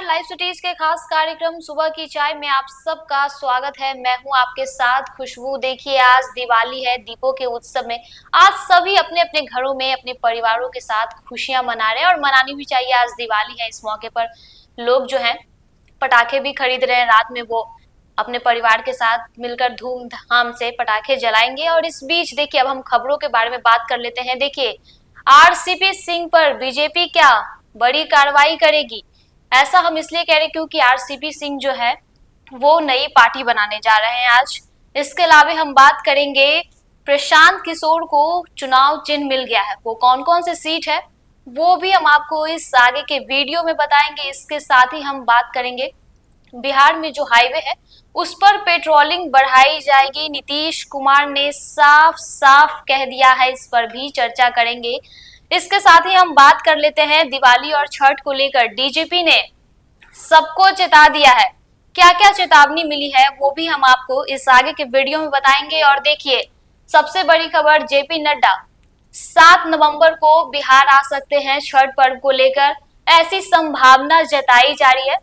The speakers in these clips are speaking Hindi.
लाइव सिटीज के खास कार्यक्रम सुबह की चाय में आप सबका स्वागत है। मैं हूं आपके साथ खुशबू। देखिए, आज दिवाली है, दीपों के उत्सव में आज सभी अपने अपने घरों में अपने परिवारों के साथ खुशियां मना रहे हैं और मनानी भी चाहिए। आज दिवाली है, इस मौके पर लोग जो है पटाखे भी खरीद रहे हैं। रात में वो अपने परिवार के साथ मिलकर धूमधाम से पटाखे जलाएंगे। और इस बीच देखिए, अब हम खबरों के बारे में बात कर लेते हैं। देखिए, आरसीपी सिंह पर बीजेपी क्या बड़ी कार्रवाई करेगी, ऐसा हम इसलिए कह रहे हैं क्योंकि आरसीपी सिंह जो है वो नई पार्टी बनाने जा रहे हैं आज। इसके अलावा हम बात करेंगे प्रशांत किशोर को चुनाव चिन्ह मिल गया है, वो कौन कौन से सीट है वो भी हम आपको इस आगे के वीडियो में बताएंगे। इसके साथ ही हम बात करेंगे बिहार में जो हाईवे है उस पर पेट्रोलिंग बढ़ाई जाएगी, नीतीश कुमार ने साफ साफ कह दिया है, इस पर भी चर्चा करेंगे। इसके साथ ही हम बात कर लेते हैं दिवाली और छठ को लेकर डीजीपी ने सबको चेता दिया है, क्या क्या चेतावनी मिली है वो भी हम आपको इस आगे के वीडियो में बताएंगे। और देखिए, सबसे बड़ी खबर, जेपी नड्डा 7 नवंबर को बिहार आ सकते हैं छठ पर्व को लेकर, ऐसी संभावना जताई जा रही है।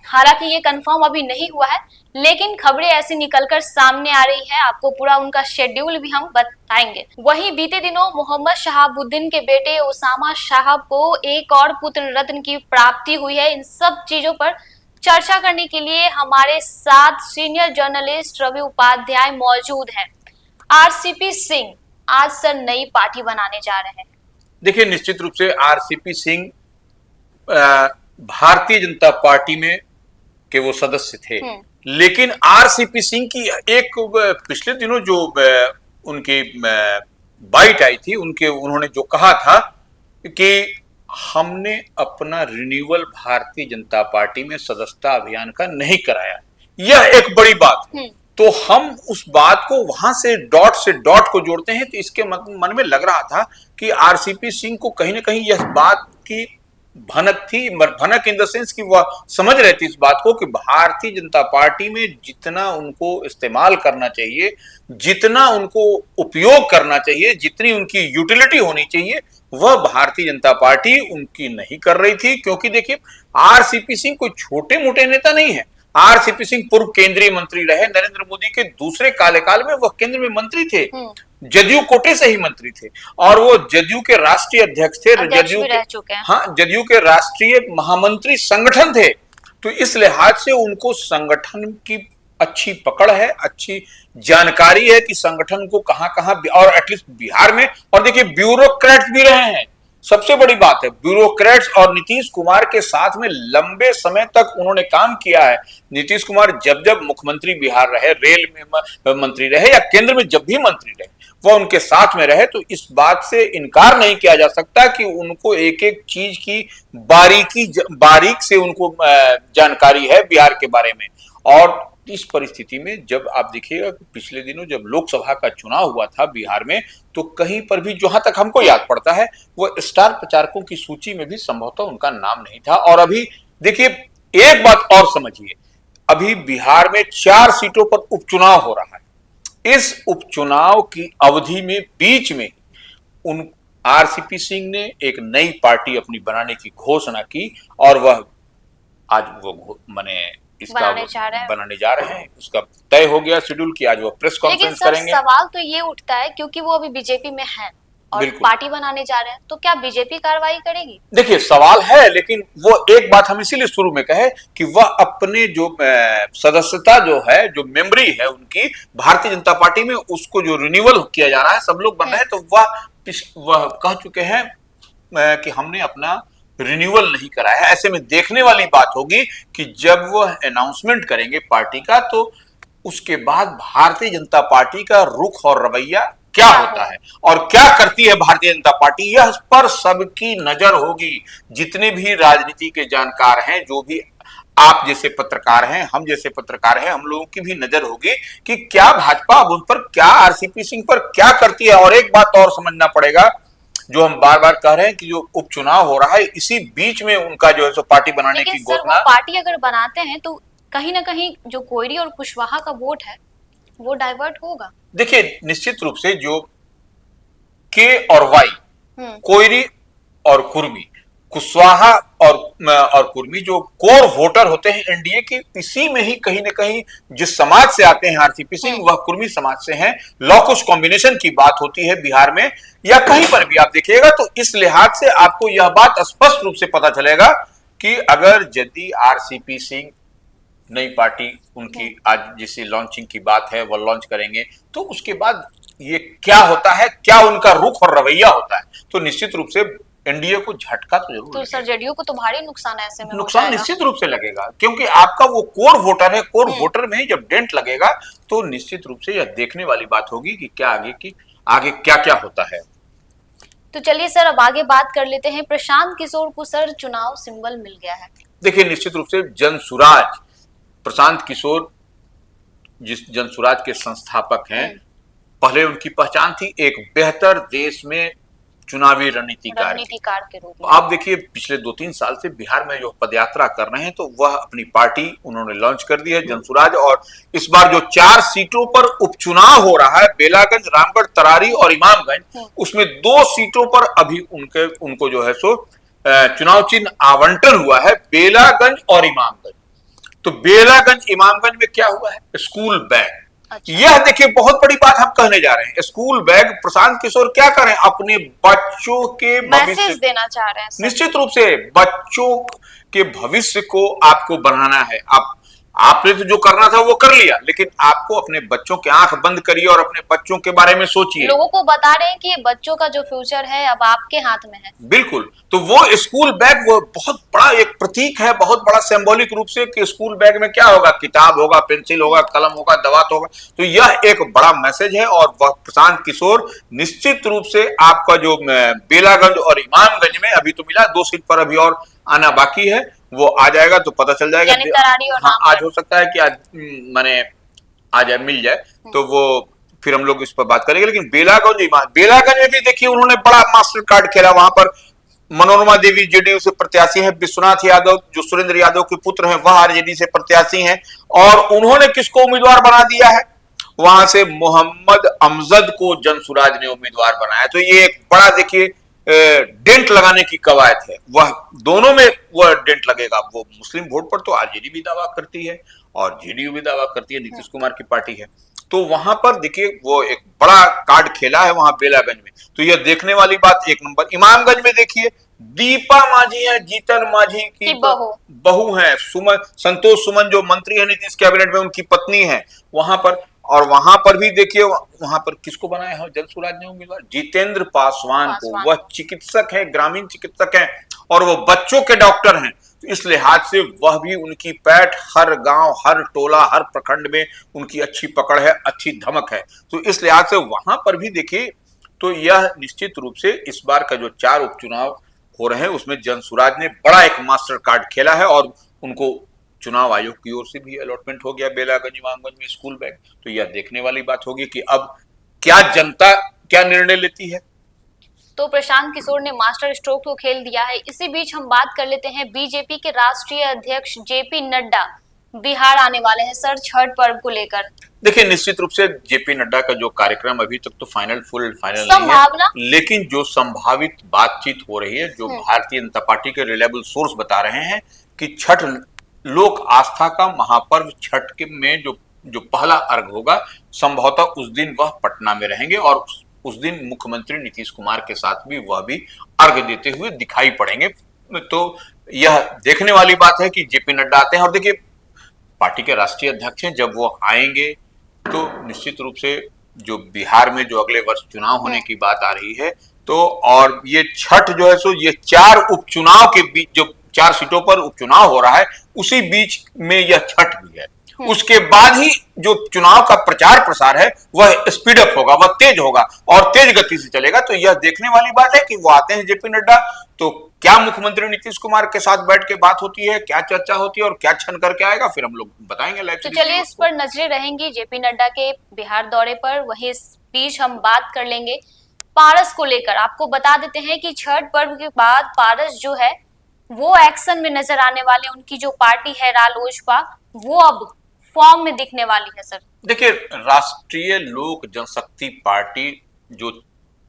हालांकि ये कंफर्म अभी नहीं हुआ है, लेकिन खबरें ऐसी निकलकर सामने आ रही है। आपको पूरा उनका शेड्यूल भी हम बताएंगे। वहीं बीते दिनों मोहम्मद शहाबुद्दीन के बेटे ओसामा साहब को एक और पुत्र रत्न की प्राप्ति हुई है। इन सब चीजों पर चर्चा करने के लिए हमारे साथ सीनियर जर्नलिस्ट रवि उपाध्याय मौजूद हैं। आरसीपी सिंह आज सर नई पार्टी बनाने जा रहे हैं। देखिए, निश्चित रूप से आरसीपी सिंह भारतीय जनता पार्टी में के वो सदस्य थे, लेकिन आरसीपी सिंह की एक पिछले दिनों जो उनकी बाइट आई थी, उन्होंने जो कहा था कि हमने अपना रिन्यूअल भारतीय जनता पार्टी में सदस्यता अभियान का नहीं कराया, यह एक बड़ी बात है। तो हम उस बात को वहां से डॉट को जोड़ते हैं, तो इसके मन में लग रहा था कि आरसीपी सिंह को कहीं ना कहीं यह बात की भनक थी, भनक इन द सेंस कि वह समझ रहे थे इस बात को कि भारतीय जनता पार्टी में जितना उनको इस्तेमाल करना चाहिए, जितना उनको उपयोग करना चाहिए, जितनी उनकी यूटिलिटी होनी चाहिए, वह भारतीय जनता पार्टी उनकी नहीं कर रही थी। क्योंकि देखिए, आरसीपी सिंह कोई छोटे मोटे नेता नहीं है। आरसीपी सिंह पूर्व केंद्रीय मंत्री रहे, नरेंद्र मोदी के दूसरे कार्यकाल में वह केंद्र में मंत्री थे, जदयू कोटे से ही मंत्री थे, और वो जदयू के राष्ट्रीय अध्यक्ष थे, जदयू के राष्ट्रीय महामंत्री संगठन थे। तो इस लिहाज से उनको संगठन की अच्छी पकड़ है, अच्छी जानकारी है कि संगठन को कहां कहां, और एटलीस्ट बिहार में। और देखिए, ब्यूरोक्रेट्स भी रहे हैं, सबसे बड़ी बात है, ब्यूरोक्रेट्स, और नीतीश कुमार के साथ में लंबे समय तक उन्होंने काम किया है। नीतीश कुमार जब जब मुख्यमंत्री बिहार रहे, रेल में मंत्री रहे, या केंद्र में जब भी मंत्री रहे, वह उनके साथ में रहे। तो इस बात से इनकार नहीं किया जा सकता कि उनको एक एक चीज की बारीक से उनको जानकारी है बिहार के बारे में। और इस परिस्थिति में जब आप देखिएगा कि पिछले दिनों जब लोकसभा का चुनाव हुआ था बिहार में, तो कहीं पर भी, जहां तक हमको याद पड़ता है, वो स्टार प्रचारकों की सूची में भी संभवतः उनका नाम नहीं था। और अभी देखिए, एक बात और समझिए, अभी बिहार में 4 सीटों पर उपचुनाव हो रहा है। इस उपचुनाव की अवधि में बीच में उन आरसीपी सिंह ने एक नई पार्टी अपनी बनाने की घोषणा की, और वह आज वो इसका बनाने जा रहे हैं। उसका तय हो गया शेड्यूल की आज वो प्रेस कॉन्फ्रेंस करेंगे। सवाल तो ये उठता है, क्योंकि वो अभी बीजेपी में है और पार्टी बनाने जा रहे हैं, तो क्या बीजेपी कार्रवाई करेगी? देखिए, सवाल है, लेकिन वो एक बात हम इसीलिए शुरू में कहे कि वह अपने जो सदस्यता जो है, जो मेमोरी है उनकी भारतीय जनता पार्टी में, उसको जो रिन्यूअल किया जा रहा है, सब लोग बन रहे हैं, तो वह कह चुके हैं कि हमने अपना रिन्यूअल नहीं कराया है। ऐसे में देखने वाली बात होगी कि जब वह अनाउंसमेंट करेंगे पार्टी का, तो उसके बाद भारतीय जनता पार्टी का रुख और रवैया क्या होता है और क्या करती है भारतीय जनता पार्टी, यह पर सबकी नजर होगी। जितने भी राजनीति के जानकार हैं, जो भी आप जैसे पत्रकार हैं, हम जैसे पत्रकार हैं, हम लोगों की भी नजर होगी कि क्या भाजपा अब उन पर, क्या आरसीपी सिंह पर क्या करती है। और एक बात और समझना पड़ेगा, जो हम बार बार कह रहे हैं कि जो उपचुनाव हो रहा है, इसी बीच में उनका जो है सो पार्टी बनाने की घोषणा, पार्टी अगर बनाते हैं तो कहीं ना कहीं जो कोयरी और कुशवाहा का वोट है वो डाइवर्ट होगा। देखिए, निश्चित रूप से जो के और वाई, कोयरी और कुर्मी, कुशवाहा और कुर्मी जो कोर वोटर होते हैं एनडीए के, इसी में ही कहीं ना कहीं जिस समाज से आते हैं आरसीपी सिंह, वह कुर्मी समाज से हैं। लॉकुश कॉम्बिनेशन की बात होती है बिहार में या कहीं पर भी आप देखिएगा, तो इस लिहाज से आपको यह बात स्पष्ट रूप से पता चलेगा कि अगर यदि आरसीपी सिंह नई पार्टी उनकी आज जिससे लॉन्चिंग की बात है वह लॉन्च करेंगे, तो उसके बाद ये क्या होता है, क्या उनका रुख और रवैया होता है, तो निश्चित रूप से एनडीए को झटका तो जरूर तो सर जेडीयू को तो भारी नुकसान ऐसे में नुकसान निश्चित रूप से लगेगा, क्योंकि आपका वो कोर वोटर है। कोर वोटर में ही जब डेंट लगेगा तो निश्चित रूप से यह देखने वाली बात होगी कि क्या आगे क्या क्या होता है। तो चलिए सर अब आगे बात कर लेते हैं। प्रशांत किशोर को सर चुनाव सिंबल मिल गया है। देखिए निश्चित रूप से जनसुराज, प्रशांत किशोर जिस जनसुराज के संस्थापक हैं, पहले उनकी पहचान थी एक बेहतर देश में चुनावी रणनीतिकार के रूप में। आप देखिए पिछले 2-3 साल से बिहार में जो पदयात्रा कर रहे हैं, तो वह अपनी पार्टी उन्होंने लॉन्च कर दी है जनसुराज। और इस बार जो 4 सीटों पर उपचुनाव हो रहा है, बेलागंज, रामगढ़, तरारी और इमामगंज, उसमें 2 सीटों पर अभी उनको जो है सो चुनाव चिन्ह आवंटन हुआ है, बेलागंज और इमामगंज। तो बेलागंज इमामगंज में क्या हुआ है, स्कूल बैग। अच्छा। यह देखिए बहुत बड़ी बात हम कहने जा रहे हैं, स्कूल बैग। प्रशांत किशोर क्या करें, अपने बच्चों के मैसेज देना चाह रहे हैं। निश्चित रूप से बच्चों के भविष्य को आपको बढ़ाना है। आपने तो जो करना था वो कर लिया, लेकिन आपको अपने बच्चों की आंख बंद करिए और अपने बच्चों के बारे में सोचिए। लोगों को बता रहे हैं कि बच्चों का जो फ्यूचर है अब आपके हाथ में है। बिल्कुल। तो वो स्कूल बैग वो बहुत बड़ा एक प्रतीक है, बहुत बड़ा सिंबॉलिक रूप से कि स्कूल बैग में क्या होगा, किताब होगा, पेंसिल होगा, कलम होगा, दवा होगा। तो यह एक बड़ा मैसेज है। और वह प्रशांत किशोर निश्चित रूप से आपका जो बेलागंज और इमामगंज में अभी तो मिला, 2 सीट पर अभी और आना बाकी है, वो आ जाएगा तो पता चल जाएगा। हाँ, आज हो सकता है कि आज माने आ जाए, मिल जाए, तो वो फिर हम लोग इस पर बात करेंगे। लेकिन बेलागंज में भी देखिए उन्होंने बड़ा मास्टर कार्ड खेला। वहां पर मनोरमा देवी जेडीयू से प्रत्याशी है, विश्वनाथ यादव जो सुरेंद्र यादव के पुत्र हैं वह आरजेडी से प्रत्याशी हैं, और उन्होंने किसको उम्मीदवार बना दिया है, वहां से मोहम्मद अमजद को जनसुराज ने उम्मीदवार बनाया। तो ये एक बड़ा देखिए डेंट लगाने की कवायद है, वह दोनों में वह डेंट लगेगा। वो मुस्लिम वोट पर तो आरजेडी भी दावा करती है और जेडीयू भी दावा करती है, नीतीश कुमार की पार्टी है। तो वहां पर देखिए वो एक बड़ा कार्ड खेला है वहां बेलागंज में, तो यह देखने वाली बात 1 नंबर। इमामगंज में देखिए दीपा मांझी है, जीतन मांझी की बहू है, संतोष सुमन जो मंत्री है नीतीश कैबिनेट में, उनकी पत्नी है वहां पर। और वहां पर भी देखिए वहां पर किसको बनाया है जनसुराज ने उम्मीदवार, जितेंद्र पासवान को। वह चिकित्सक है, ग्रामीण चिकित्सक है और वो बच्चों के डॉक्टर हैं। तो इस लिहाज से वह भी उनकी पैठ हर गांव, हर टोला, हर प्रखंड में उनकी अच्छी पकड़ है, अच्छी धमक है। तो इस लिहाज से वहां पर भी देखिए, तो यह निश्चित रूप से इस बार का जो 4 उपचुनाव हो रहे हैं उसमें जनसुराज ने बड़ा एक मास्टर कार्ड खेला है, और उनको चुनाव आयोग की ओर से भी अलॉटमेंट हो गया बेलागंज इमामगंज में स्कूल बैग। तो यह देखने वाली बात होगी कि अब क्या जनता क्या निर्णय लेती है। तो प्रशांत किशोर ने मास्टर स्ट्रोक तो खेल दिया है। इसी बीच हम बात कर लेते हैं बीजेपी के राष्ट्रीय अध्यक्ष जेपी नड्डा बिहार आने वाले हैं सर छठ पर्व को लेकर। देखिए निश्चित रूप से जेपी नड्डा का जो कार्यक्रम अभी तक तो फाइनल नहीं है, लेकिन जो संभावित बातचीत हो रही है, जो भारतीय जनता पार्टी के रिलायबल सोर्स बता रहे हैं कि छठ लोक आस्था का महापर्व छठ के में जो पहला अर्घ होगा, संभवतः उस दिन वह पटना में रहेंगे और उस दिन मुख्यमंत्री नीतीश कुमार के साथ भी वह भी अर्घ देते हुए दिखाई पड़ेंगे। तो यह देखने वाली बात है कि जेपी नड्डा आते हैं, और देखिए पार्टी के राष्ट्रीय अध्यक्ष हैं, जब वो आएंगे तो निश्चित रूप से जो बिहार में जो अगले वर्ष चुनाव होने की बात आ रही है, तो और ये छठ जो है सो ये 4 उपचुनाव के बीच जो 4 सीटों पर उपचुनाव हो रहा है, उसी बीच में यह छठ भी है। उसके बाद ही जो चुनाव का प्रचार प्रसार है वह स्पीडअप होगा, वह तेज होगा और तेज गति से चलेगा। तो यह देखने वाली बात है कि वो आते हैं जेपी नड्डा, तो क्या मुख्यमंत्री नीतीश कुमार के साथ बैठ के बात होती है, क्या चर्चा होती है और क्या क्षण करके आएगा, फिर हम लोग बताएंगे लाइव। तो चलिए इस पर नजरें रहेंगी जेपी नड्डा के बिहार दौरे पर। वहीं इस बीच हम बात कर लेंगे पारस को लेकर। आपको बता देते हैं कि छठ पर्व के बाद पारस जो है वो एक्शन में नजर आने वाले, उनकी जो पार्टी है रालोसपा वो अब फॉर्म में दिखने वाली है सर। देखिए राष्ट्रीय लोक जनशक्ति पार्टी जो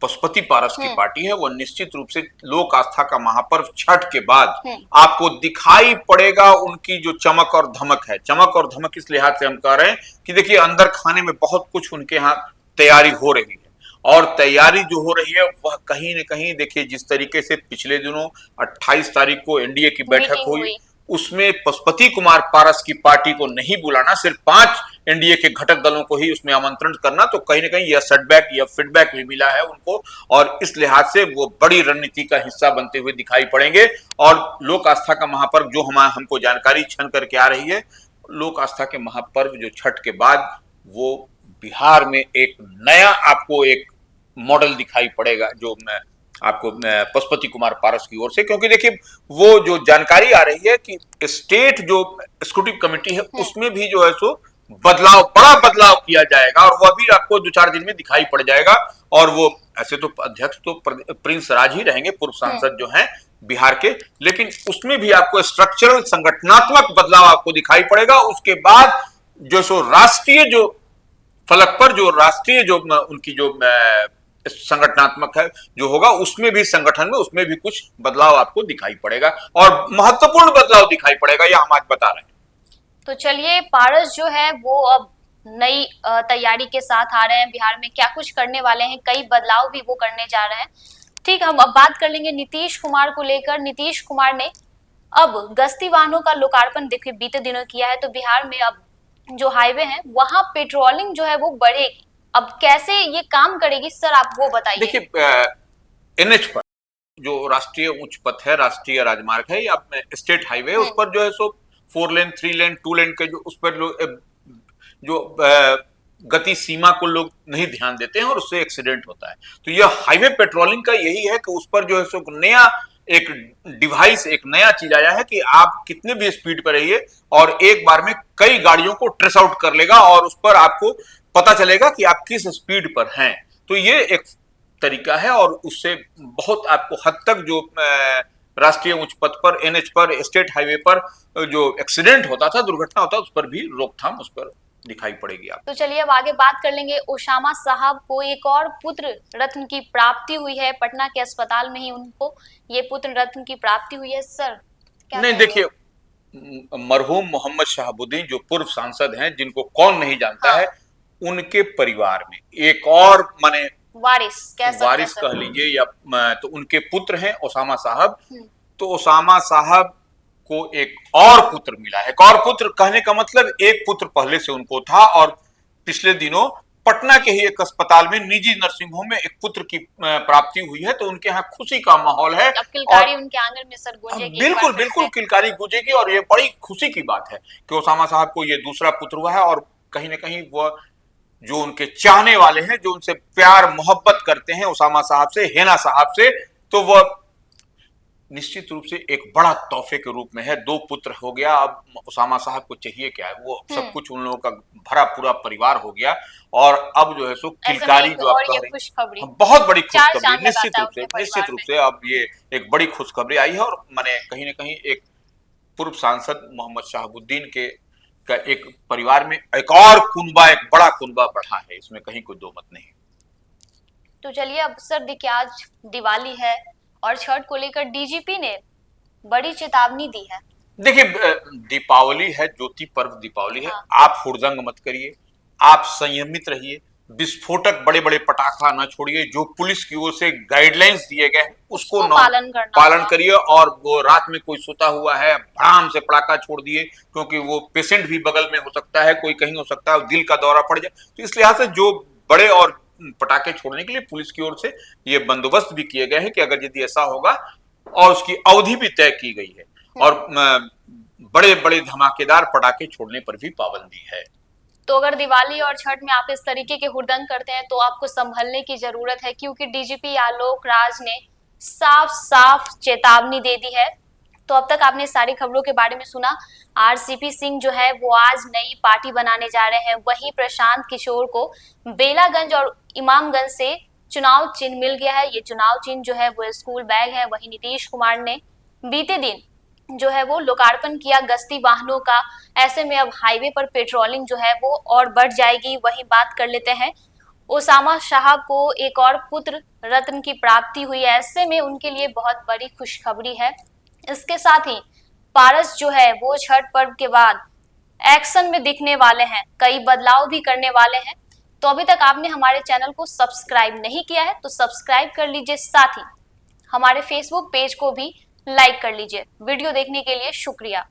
पशुपति पारस की पार्टी है वो निश्चित रूप से लोक आस्था का महापर्व छठ के बाद आपको दिखाई पड़ेगा। उनकी जो चमक और धमक है, चमक और धमक इस लिहाज से हम कह रहे हैं कि देखिए अंदर खाने में बहुत कुछ उनके यहाँ तैयारी हो रही है, और तैयारी जो हो रही है वह कहीं न कहीं देखिए जिस तरीके से पिछले दिनों 28 तारीख को एनडीए की बैठक हुई, उसमें पशुपति कुमार पारस की पार्टी को नहीं बुलाना, सिर्फ 5 एनडीए के घटक दलों को ही उसमें आमंत्रण करना, तो कहीं ना कहीं यह सेटबैक या फीडबैक भी मिला है उनको, और इस लिहाज से वो बड़ी रणनीति का हिस्सा बनते हुए दिखाई पड़ेंगे। और लोक आस्था का महापर्व जो हमको जानकारी छन करके आ रही है, लोक आस्था के महापर्व जो छठ के बाद वो बिहार में एक नया आपको एक मॉडल दिखाई पड़ेगा जो आपको पशुपति कुमार पारस की ओर से, क्योंकि देखिए वो जो जानकारी आ रही है कि स्टेट जो एक्जीक्यूटिव कमेटी है उसमें भी जो है सो बदलाव, बड़ा बदलाव किया जाएगा, और वह भी आपको 2-4 दिन में दिखाई पड़ जाएगा। और वो ऐसे तो अध्यक्ष तो प्रिंस राज ही रहेंगे, पूर्व सांसद जो हैं बिहार के, लेकिन उसमें भी आपको स्ट्रक्चरल संगठनात्मक बदलाव आपको दिखाई पड़ेगा। उसके बाद जो सो राष्ट्रीय जो फलक पर जो राष्ट्रीय जो उनकी जो संगठनात्मक है जो होगा, उसमें भी संगठन में उसमें भी कुछ बदलाव आपको दिखाई पड़ेगा, और महत्वपूर्ण बदलाव दिखाई पड़ेगा, यह हम आज बता रहे हैं। तो चलिए, पारस जो है वो अब नई तैयारी के साथ आ रहे हैं, बिहार में क्या कुछ करने वाले हैं, कई बदलाव भी वो करने जा रहे हैं। ठीक, हम अब बात कर लेंगे नीतीश कुमार को लेकर। नीतीश कुमार ने अब गश्ती वाहनों का लोकार्पण देखिए बीते दिनों किया है, तो बिहार में अब जो हाईवे है वहां पेट्रोलिंग जो है वो बढ़ेगी। अब कैसे ये काम करेगी सर, आप वो बताइए। देखिए एनएच पर जो राष्ट्रीय उच्च पथ है, राष्ट्रीय राजमार्ग है या स्टेट हाईवे, उस पर जो है सो 4 लेन 3 लेन 2 लेन के जो उस पर जो गति सीमा को लोग नहीं ध्यान देते हैं और उससे एक्सीडेंट होता है। तो यह हाईवे पेट्रोलिंग का यही है कि उस पर जो है सो नया एक डिवाइस, एक नया चीज आया है कि आप कितने भी स्पीड पर रहिए और एक बार में कई गाड़ियों को ट्रेस आउट कर लेगा और उस पर आपको पता चलेगा कि आप किस स्पीड पर हैं। तो ये एक तरीका है, और उससे बहुत आपको हद तक जो राष्ट्रीय उच्च पथ पर, एनएच पर, स्टेट हाईवे पर जो एक्सीडेंट होता था, दुर्घटना होता, उस पर भी रोकथाम उस पर दिखाई पड़ेगी आप। तो चलिए अब आगे बात कर लेंगे। ओसामा साहब को एक और पुत्र रत्न की प्राप्ति हुई है, पटना के अस्पताल में ही उनको ये पुत्र रत्न की प्राप्ति हुई है। सर क्या नहीं, देखिए मरहूम मोहम्मद शहाबुद्दीन जो पूर्व सांसद हैं, जिनको कौन नहीं जानता है, उनके परिवार में एक और माने वारिस कह लीजिए या तो उनके पुत्र हैं ओसामा साहब। तो ओसामा साहब को एक और पुत्र मिला है। एक और पुत्र कहने का मतलब एक पुत्र पहले से उनको था, और पिछले दिनों पटना के ही एक अस्पताल में, निजी नर्सिंग होम में एक पुत्र की प्राप्ति हुई है। तो उनके यहाँ खुशी का माहौल है। अब किलकारी उनके आंगन में सर गूंजेगी। बिल्कुल बिल्कुल किलकारी गूंजेगी, और ये बड़ी खुशी की बात है कि ओसामा साहब को ये दूसरा पुत्र हुआ है। और कहीं ना कहीं वह जो उनके चाहने वाले हैं, जो उनसे प्यार मोहब्बत करते हैं ओसामा साहब से, हेना साहब से, तो वह निश्चित रूप से एक बड़ा तोहफे के रूप में है। 2 पुत्र हो गया, अब ओसामा साहब को चाहिए क्या है, वो सब कुछ उन लोगों का भरा पूरा परिवार हो गया। और अब जो है सो किलकारी जो आप कह रहे हैं, बहुत बड़ी खुशखबरी, निश्चित रूप से अब ये एक बड़ी खुशखबरी आई है। और माने कहीं ना कहीं एक पूर्व सांसद मोहम्मद शहाबुद्दीन के का एक परिवार में एक और कुनबा, एक बड़ा कुनबा बढ़ा है, इसमें कहीं कोई दो मत नहीं। तो चलिए अब सर देखिए, आज दिवाली है और छठ को लेकर डीजीपी ने बड़ी चेतावनी दी है। देखिए दीपावली है, ज्योति पर्व दीपावली है। आप हुड़दंग मत करिए, आप संयमित रहिए, विस्फोटक बड़े बड़े पटाखा न छोड़िए। जो पुलिस की ओर से गाइडलाइंस दिए गए हैं उसको पालन करिए। और वो रात में कोई सोता हुआ है, भड़ाम से पटाखा छोड़ दिए, क्योंकि वो पेशेंट भी बगल में हो सकता है, कोई कहीं हो सकता है, दिल का दौरा पड़ जाए। तो इस लिहाज से जो बड़े और पटाखे छोड़ने के लिए पुलिस की ओर से ये बंदोबस्त भी किए गए हैं कि अगर यदि ऐसा होगा, और उसकी अवधि भी तय की गई है, और बड़े बड़े धमाकेदार पटाखे छोड़ने पर भी पाबंदी है। तो अगर दिवाली और छठ में आप इस तरीके के हुड़दंग करते हैं तो आपको संभलने की जरूरत है, क्योंकि डीजीपी आलोक राज ने साफ साफ चेतावनी दे दी है। तो अब तक आपने सारी खबरों के बारे में सुना। आरसीपी सिंह जो है वो आज नई पार्टी बनाने जा रहे हैं। वहीं प्रशांत किशोर को बेलागंज और इमामगंज से चुनाव चिन्ह मिल गया है। ये चुनाव चिन्ह जो है वो स्कूल बैग है। वहीं नीतीश कुमार ने बीते दिन जो है वो लोकार्पण किया गश्ती वाहनों का। ऐसे में अब हाईवे पर पेट्रोलिंग जो है वो और बढ़ जाएगी। वही बात कर लेते हैं ओसामा साहब को एक और पुत्र रत्न की प्राप्ति हुई है। ऐसे में उनके लिए बहुत बड़ी खुशखबरी है। इसके साथ ही पारस जो है वो छठ पर्व के बाद एक्शन में दिखने वाले हैं, कई बदलाव भी करने वाले हैं। तो अभी तक आपने हमारे चैनल को सब्सक्राइब नहीं किया है तो सब्सक्राइब कर लीजिए, साथ ही हमारे फेसबुक पेज को भी लाइक कर लीजिए। वीडियो देखने के लिए शुक्रिया।